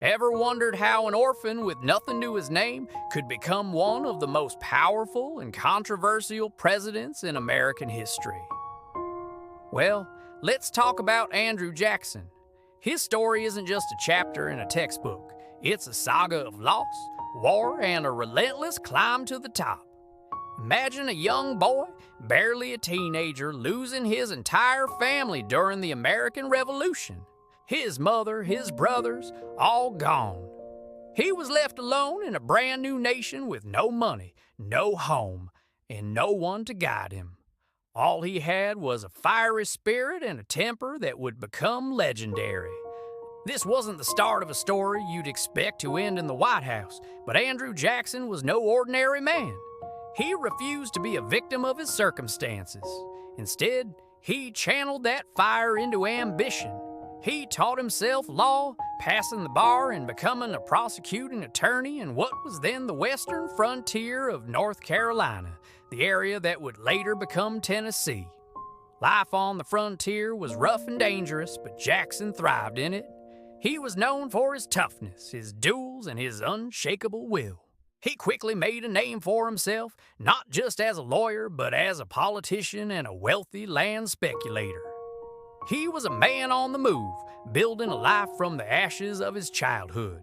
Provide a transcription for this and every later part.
Ever wondered how an orphan with nothing to his name could become one of the most powerful and controversial presidents in American history? Well, let's talk about Andrew Jackson. His story isn't just a chapter in a textbook. It's a saga of loss, war, and a relentless climb to the top. Imagine a young boy, barely a teenager, losing his entire family during the American Revolution. His mother, his brothers, all gone. He was left alone in a brand new nation with no money, no home, and no one to guide him. All he had was a fiery spirit and a temper that would become legendary. This wasn't the start of a story you'd expect to end in the White House, but Andrew Jackson was no ordinary man. He refused to be a victim of his circumstances. Instead, he channeled that fire into ambition. He taught himself law, passing the bar and becoming a prosecuting attorney in what was then the western frontier of North Carolina, the area that would later become Tennessee. Life on the frontier was rough and dangerous, but Jackson thrived in it. He was known for his toughness, his duels, and his unshakable will. He quickly made a name for himself, not just as a lawyer, but as a politician and a wealthy land speculator. He was a man on the move, building a life from the ashes of his childhood.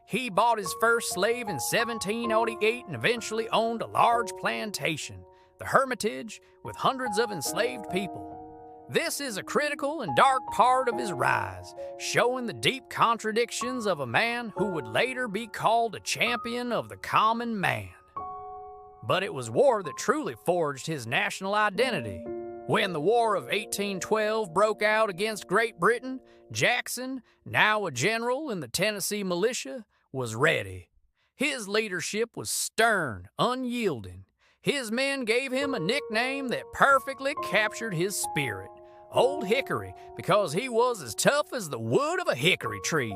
He bought his first slave in 1788 and eventually owned a large plantation, the Hermitage, with hundreds of enslaved people. This is a critical and dark part of his rise, showing the deep contradictions of a man who would later be called a champion of the common man. But it was war that truly forged his national identity. When the War of 1812 broke out against Great Britain, Jackson, now a general in the Tennessee militia, was ready. His leadership was stern, unyielding. His men gave him a nickname that perfectly captured his spirit, Old Hickory, because he was as tough as the wood of a hickory tree.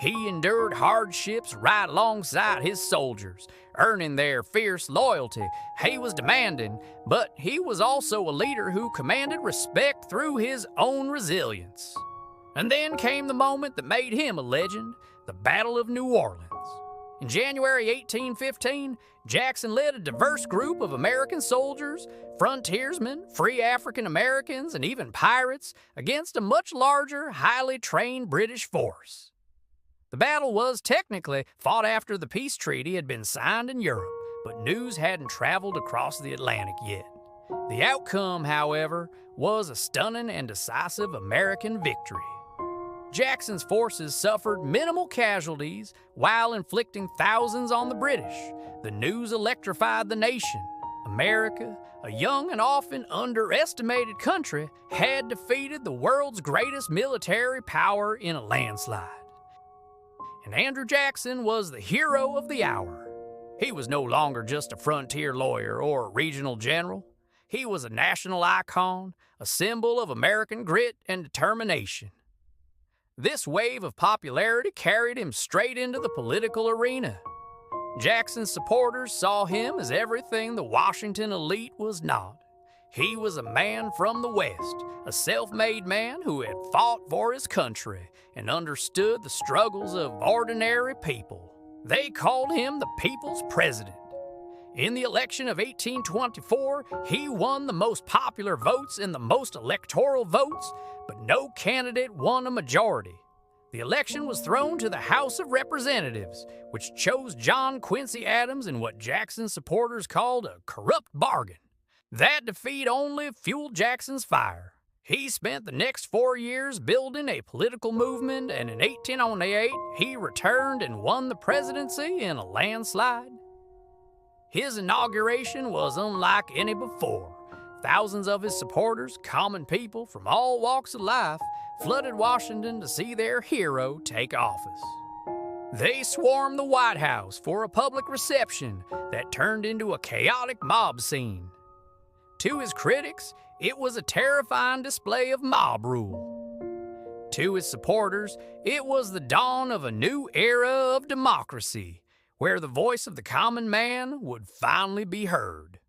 He endured hardships right alongside his soldiers, earning their fierce loyalty. He was demanding, but he was also a leader who commanded respect through his own resilience. And then came the moment that made him a legend, the Battle of New Orleans. In January 1815, Jackson led a diverse group of American soldiers, frontiersmen, free African Americans, and even pirates against a much larger, highly trained British force. The battle was technically fought after the peace treaty had been signed in Europe, but news hadn't traveled across the Atlantic yet. The outcome, however, was a stunning and decisive American victory. Jackson's forces suffered minimal casualties while inflicting thousands on the British. The news electrified the nation. America, a young and often underestimated country, had defeated the world's greatest military power in a landslide. And Andrew Jackson was the hero of the hour. He was no longer just a frontier lawyer or a regional general. He was a national icon, a symbol of American grit and determination. This wave of popularity carried him straight into the political arena. Jackson's supporters saw him as everything the Washington elite was not. He was a man from the West, a self-made man who had fought for his country and understood the struggles of ordinary people. They called him the People's President. In the election of 1824, he won the most popular votes and the most electoral votes, but no candidate won a majority. The election was thrown to the House of Representatives, which chose John Quincy Adams in what Jackson's supporters called a corrupt bargain. That defeat only fueled Jackson's fire. He spent the next 4 years building a political movement, and in 1808, he returned and won the presidency in a landslide. His inauguration was unlike any before. Thousands of his supporters, common people from all walks of life, flooded Washington to see their hero take office. They swarmed the White House for a public reception that turned into a chaotic mob scene. To his critics, it was a terrifying display of mob rule. To his supporters, it was the dawn of a new era of democracy, where the voice of the common man would finally be heard.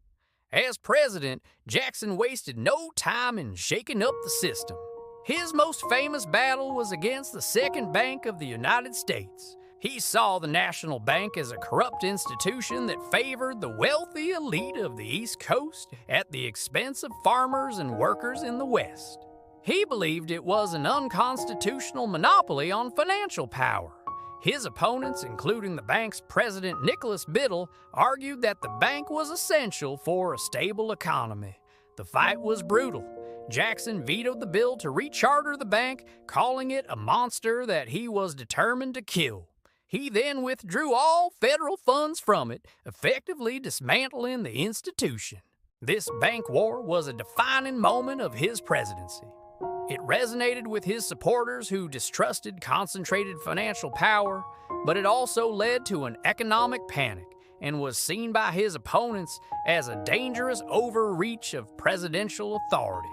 As president, Jackson wasted no time in shaking up the system. His most famous battle was against the Second Bank of the United States. He saw the national bank as a corrupt institution that favored the wealthy elite of the East Coast at the expense of farmers and workers in the West. He believed it was an unconstitutional monopoly on financial power. His opponents, including the bank's president Nicholas Biddle, argued that the bank was essential for a stable economy. The fight was brutal. Jackson vetoed the bill to recharter the bank, calling it a monster that he was determined to kill. He then withdrew all federal funds from it, effectively dismantling the institution. This bank war was a defining moment of his presidency. It resonated with his supporters who distrusted concentrated financial power, but it also led to an economic panic and was seen by his opponents as a dangerous overreach of presidential authority.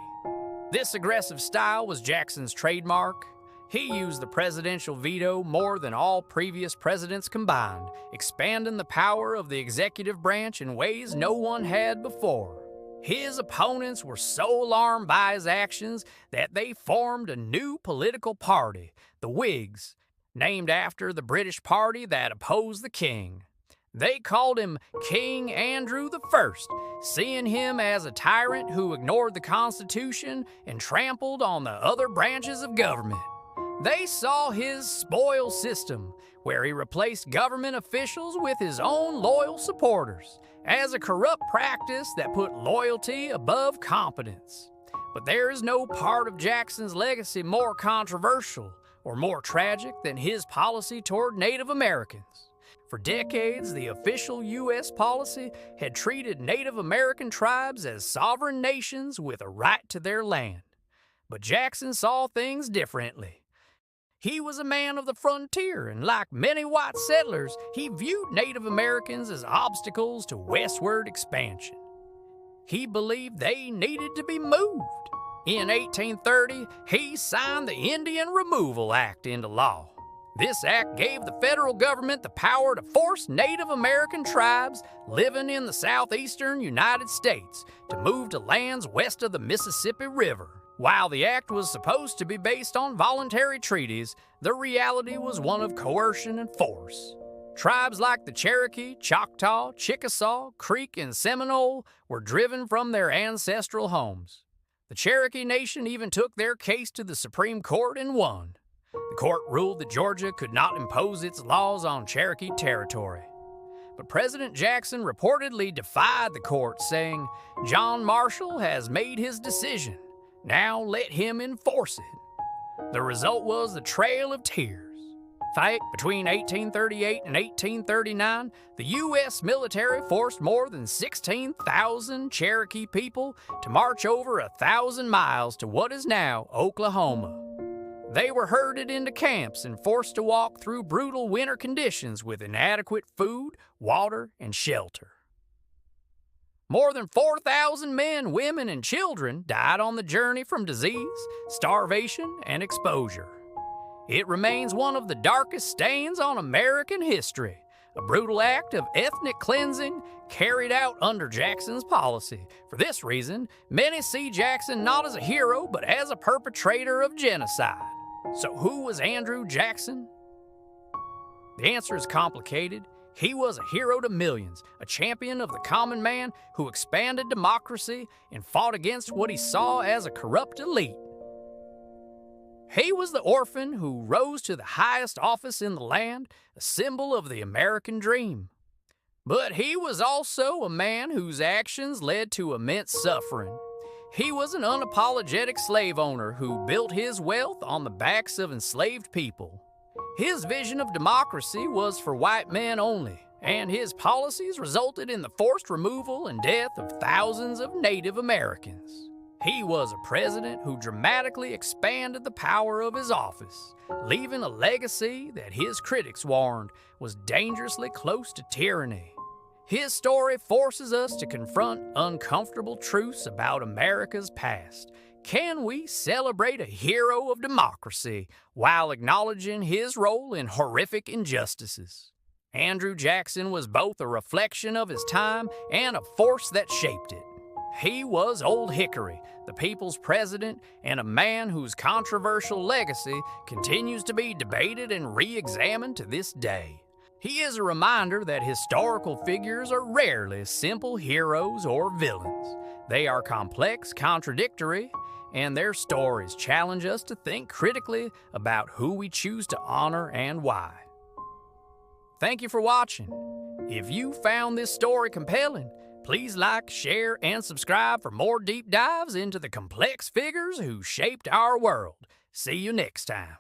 This aggressive style was Jackson's trademark. He used the presidential veto more than all previous presidents combined, expanding the power of the executive branch in ways no one had before. His opponents were so alarmed by his actions that they formed a new political party, the Whigs, named after the British party that opposed the king. They called him King Andrew I, seeing him as a tyrant who ignored the Constitution and trampled on the other branches of government. They saw his spoil system, where he replaced government officials with his own loyal supporters, as a corrupt practice that put loyalty above competence. But there is no part of Jackson's legacy more controversial or more tragic than his policy toward Native Americans. For decades, the official U.S. policy had treated Native American tribes as sovereign nations with a right to their land. But Jackson saw things differently. He was a man of the frontier, and like many white settlers, he viewed Native Americans as obstacles to westward expansion. He believed they needed to be moved. In 1830, he signed the Indian Removal Act into law. This act gave the federal government the power to force Native American tribes living in the southeastern United States to move to lands west of the Mississippi River. While the act was supposed to be based on voluntary treaties, the reality was one of coercion and force. Tribes like the Cherokee, Choctaw, Chickasaw, Creek, and Seminole were driven from their ancestral homes. The Cherokee Nation even took their case to the Supreme Court and won. The court ruled that Georgia could not impose its laws on Cherokee territory. But President Jackson reportedly defied the court, saying, "John Marshall has made his decision. Now let him enforce it." The result was the Trail of Tears. Between 1838 and 1839, the U.S. military forced more than 16,000 Cherokee people to march over 1,000 miles to what is now Oklahoma. They were herded into camps and forced to walk through brutal winter conditions with inadequate food, water, and shelter. More than 4,000 men, women, and children died on the journey from disease, starvation, and exposure. It remains one of the darkest stains on American history, a brutal act of ethnic cleansing carried out under Jackson's policy. For this reason, many see Jackson not as a hero, but as a perpetrator of genocide. So who was Andrew Jackson? The answer is complicated. He was a hero to millions, a champion of the common man who expanded democracy and fought against what he saw as a corrupt elite. He was the orphan who rose to the highest office in the land, a symbol of the American dream. But he was also a man whose actions led to immense suffering. He was an unapologetic slave owner who built his wealth on the backs of enslaved people. His vision of democracy was for white men only, and his policies resulted in the forced removal and death of thousands of Native Americans. He was a president who dramatically expanded the power of his office, leaving a legacy that his critics warned was dangerously close to tyranny. His story forces us to confront uncomfortable truths about America's past. Can we celebrate a hero of democracy while acknowledging his role in horrific injustices? Andrew Jackson was both a reflection of his time and a force that shaped it. He was Old Hickory, the people's president, and a man whose controversial legacy continues to be debated and re-examined to this day. He is a reminder that historical figures are rarely simple heroes or villains. They are complex, contradictory, and their stories challenge us to think critically about who we choose to honor and why. Thank you for watching. If you found this story compelling, please like, share, and subscribe for more deep dives into the complex figures who shaped our world. See you next time.